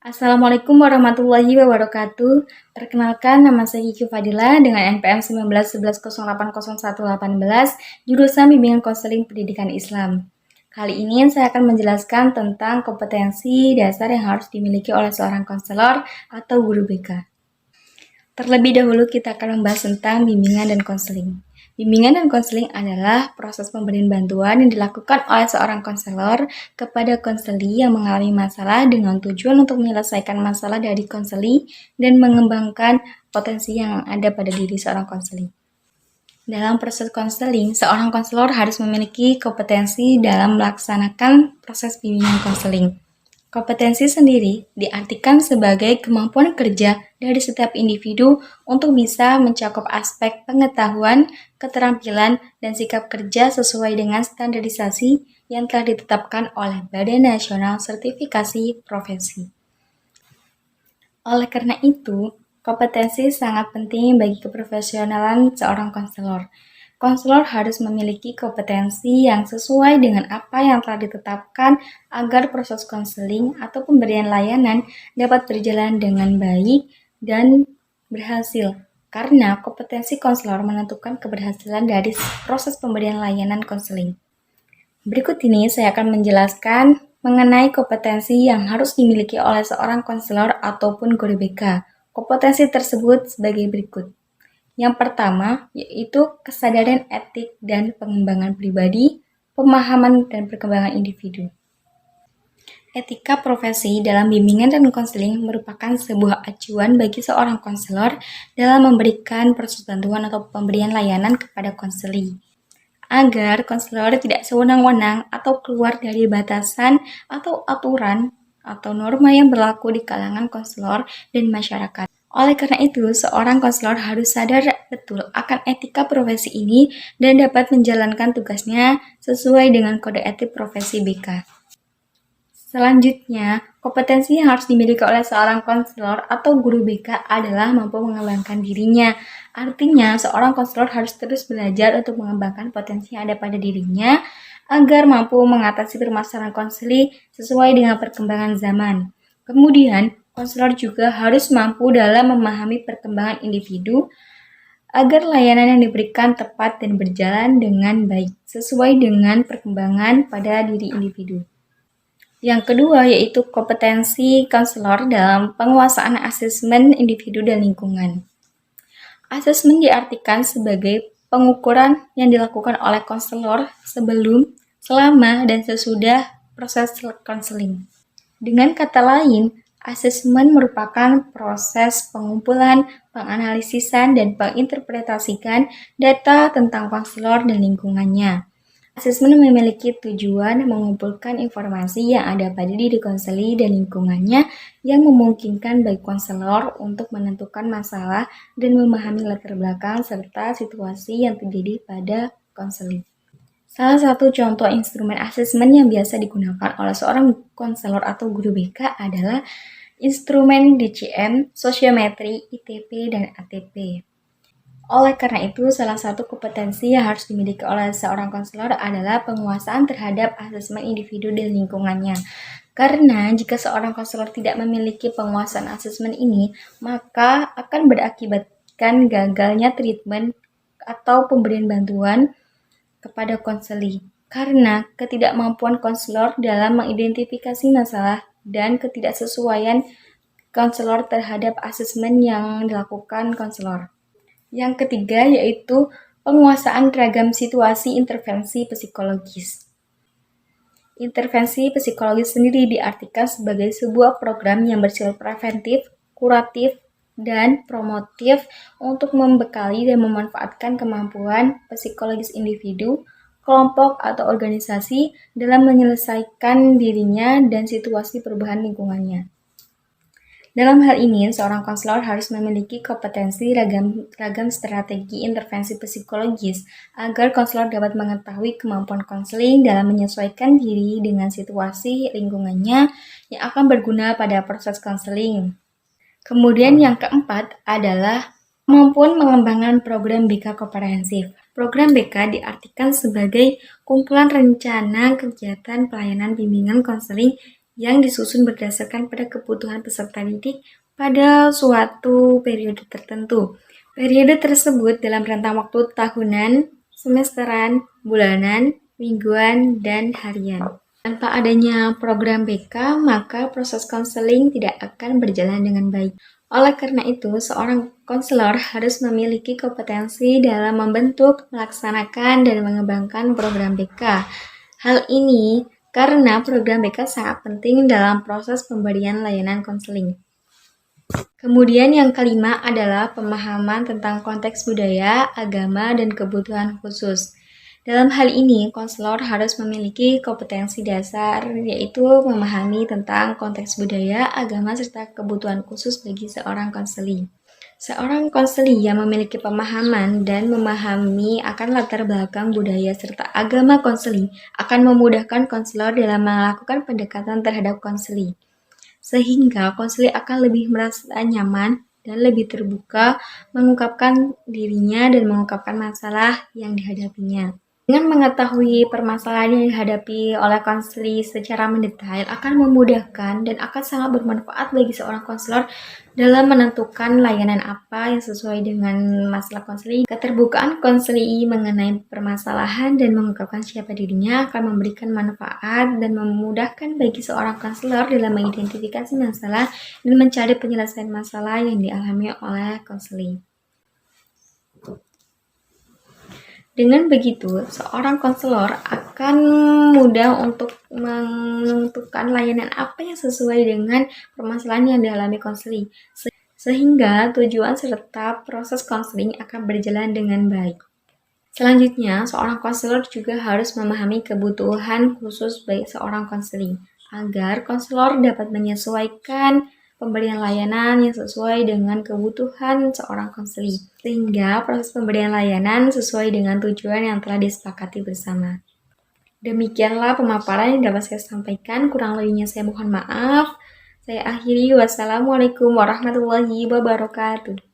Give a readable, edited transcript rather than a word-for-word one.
Assalamualaikum warahmatullahi wabarakatuh. Perkenalkan, nama saya Kiki Fadila dengan NPM 1911080118, jurusan Bimbingan Konseling Pendidikan Islam. Kali ini saya akan menjelaskan tentang kompetensi dasar yang harus dimiliki oleh seorang konselor atau guru BK. Terlebih dahulu kita akan membahas tentang bimbingan dan konseling. Bimbingan dan konseling adalah proses pemberian bantuan yang dilakukan oleh seorang konselor kepada konseli yang mengalami masalah dengan tujuan untuk menyelesaikan masalah dari konseli dan mengembangkan potensi yang ada pada diri seorang konseli. Dalam proses konseling, seorang konselor harus memiliki kompetensi dalam melaksanakan proses bimbingan konseling. Kompetensi sendiri diartikan sebagai kemampuan kerja dari setiap individu untuk bisa mencakup aspek pengetahuan, keterampilan, dan sikap kerja sesuai dengan standarisasi yang telah ditetapkan oleh Badan Nasional Sertifikasi Profesi. Oleh karena itu, kompetensi sangat penting bagi keprofesionalan seorang konselor. Konselor harus memiliki kompetensi yang sesuai dengan apa yang telah ditetapkan agar proses konseling atau pemberian layanan dapat berjalan dengan baik dan berhasil. Karena kompetensi konselor menentukan keberhasilan dari proses pemberian layanan konseling. Berikut ini saya akan menjelaskan mengenai kompetensi yang harus dimiliki oleh seorang konselor ataupun guru BK. Kompetensi tersebut sebagai berikut. Yang pertama, yaitu kesadaran etik dan pengembangan pribadi, pemahaman dan perkembangan individu. Etika profesi dalam bimbingan dan konseling merupakan sebuah acuan bagi seorang konselor dalam memberikan proses bantuan atau pemberian layanan kepada konseli, agar konselor tidak sewenang-wenang atau keluar dari batasan atau aturan atau norma yang berlaku di kalangan konselor dan masyarakat. Oleh karena itu, seorang konselor harus sadar betul akan etika profesi ini dan dapat menjalankan tugasnya sesuai dengan kode etik profesi BK. Selanjutnya, kompetensi yang harus dimiliki oleh seorang konselor atau guru BK adalah mampu mengembangkan dirinya. Artinya, seorang konselor harus terus belajar untuk mengembangkan potensi yang ada pada dirinya agar mampu mengatasi permasalahan konseli sesuai dengan perkembangan zaman. Kemudian, konselor juga harus mampu dalam memahami perkembangan individu agar layanan yang diberikan tepat dan berjalan dengan baik sesuai dengan perkembangan pada diri individu. Yang kedua yaitu kompetensi konselor dalam penguasaan asesmen individu dan lingkungan. Asesmen diartikan sebagai pengukuran yang dilakukan oleh konselor sebelum, selama, dan sesudah proses konseling. Dengan kata lain, asesmen merupakan proses pengumpulan, penganalisisan, dan penginterpretasikan data tentang konselor dan lingkungannya. Asesmen memiliki tujuan mengumpulkan informasi yang ada pada diri konseli dan lingkungannya yang memungkinkan bagi konselor untuk menentukan masalah dan memahami latar belakang serta situasi yang terjadi pada konseli. Salah satu contoh instrumen asesmen yang biasa digunakan oleh seorang konselor atau guru BK adalah instrumen DCM, sosiometri, ITP, dan ATP. Oleh karena itu, salah satu kompetensi yang harus dimiliki oleh seorang konselor adalah penguasaan terhadap asesmen individu dan lingkungannya. Karena jika seorang konselor tidak memiliki penguasaan asesmen ini, maka akan berakibatkan gagalnya treatment atau pemberian bantuan kepada konseli. Karena ketidakmampuan konselor dalam mengidentifikasi masalah dan ketidaksesuaian konselor terhadap asesmen yang dilakukan konselor. Yang ketiga yaitu penguasaan ragam situasi intervensi psikologis. Intervensi psikologis sendiri diartikan sebagai sebuah program yang bersifat preventif, kuratif, dan promotif untuk membekali dan memanfaatkan kemampuan psikologis individu, kelompok, atau organisasi dalam menyelesaikan dirinya dan situasi perubahan lingkungannya. Dalam hal ini, seorang konselor harus memiliki kompetensi ragam strategi intervensi psikologis agar konselor dapat mengetahui kemampuan konseling dalam menyesuaikan diri dengan situasi lingkungannya yang akan berguna pada proses konseling. Kemudian yang keempat adalah kemampuan mengembangkan program BK komprehensif. Program BK diartikan sebagai kumpulan rencana kegiatan pelayanan bimbingan konseling yang disusun berdasarkan pada kebutuhan peserta didik pada suatu periode tertentu. Periode tersebut dalam rentang waktu tahunan, semesteran, bulanan, mingguan, dan harian. Tanpa adanya program BK, maka proses konseling tidak akan berjalan dengan baik. Oleh karena itu, seorang konselor harus memiliki kompetensi dalam membentuk, melaksanakan, dan mengembangkan program BK. Hal ini karena program BK sangat penting dalam proses pemberian layanan konseling. Kemudian yang kelima adalah pemahaman tentang konteks budaya, agama, dan kebutuhan khusus. Dalam hal ini, konselor harus memiliki kompetensi dasar, yaitu memahami tentang konteks budaya, agama, serta kebutuhan khusus bagi seorang konseli. Seorang konseli yang memiliki pemahaman dan memahami akan latar belakang budaya serta agama konseli akan memudahkan konselor dalam melakukan pendekatan terhadap konseli, sehingga konseli akan lebih merasa nyaman dan lebih terbuka mengungkapkan dirinya dan mengungkapkan masalah yang dihadapinya. Dengan mengetahui permasalahan yang dihadapi oleh konseli secara mendetail akan memudahkan dan akan sangat bermanfaat bagi seorang konselor dalam menentukan layanan apa yang sesuai dengan masalah konseli. Keterbukaan konseli mengenai permasalahan dan mengungkapkan siapa dirinya akan memberikan manfaat dan memudahkan bagi seorang konselor dalam mengidentifikasi masalah dan mencari penyelesaian masalah yang dialami oleh konseli. Dengan begitu, seorang konselor akan mudah untuk menentukan layanan apa yang sesuai dengan permasalahan yang dialami konseli, sehingga tujuan serta proses konseling akan berjalan dengan baik. Selanjutnya, seorang konselor juga harus memahami kebutuhan khusus bagi seorang konseling, agar konselor dapat menyesuaikan pemberian layanan yang sesuai dengan kebutuhan seorang konseli, sehingga proses pemberian layanan sesuai dengan tujuan yang telah disepakati bersama. Demikianlah pemaparan yang dapat saya sampaikan, kurang lebihnya saya mohon maaf. Saya akhiri, wassalamualaikum warahmatullahi wabarakatuh.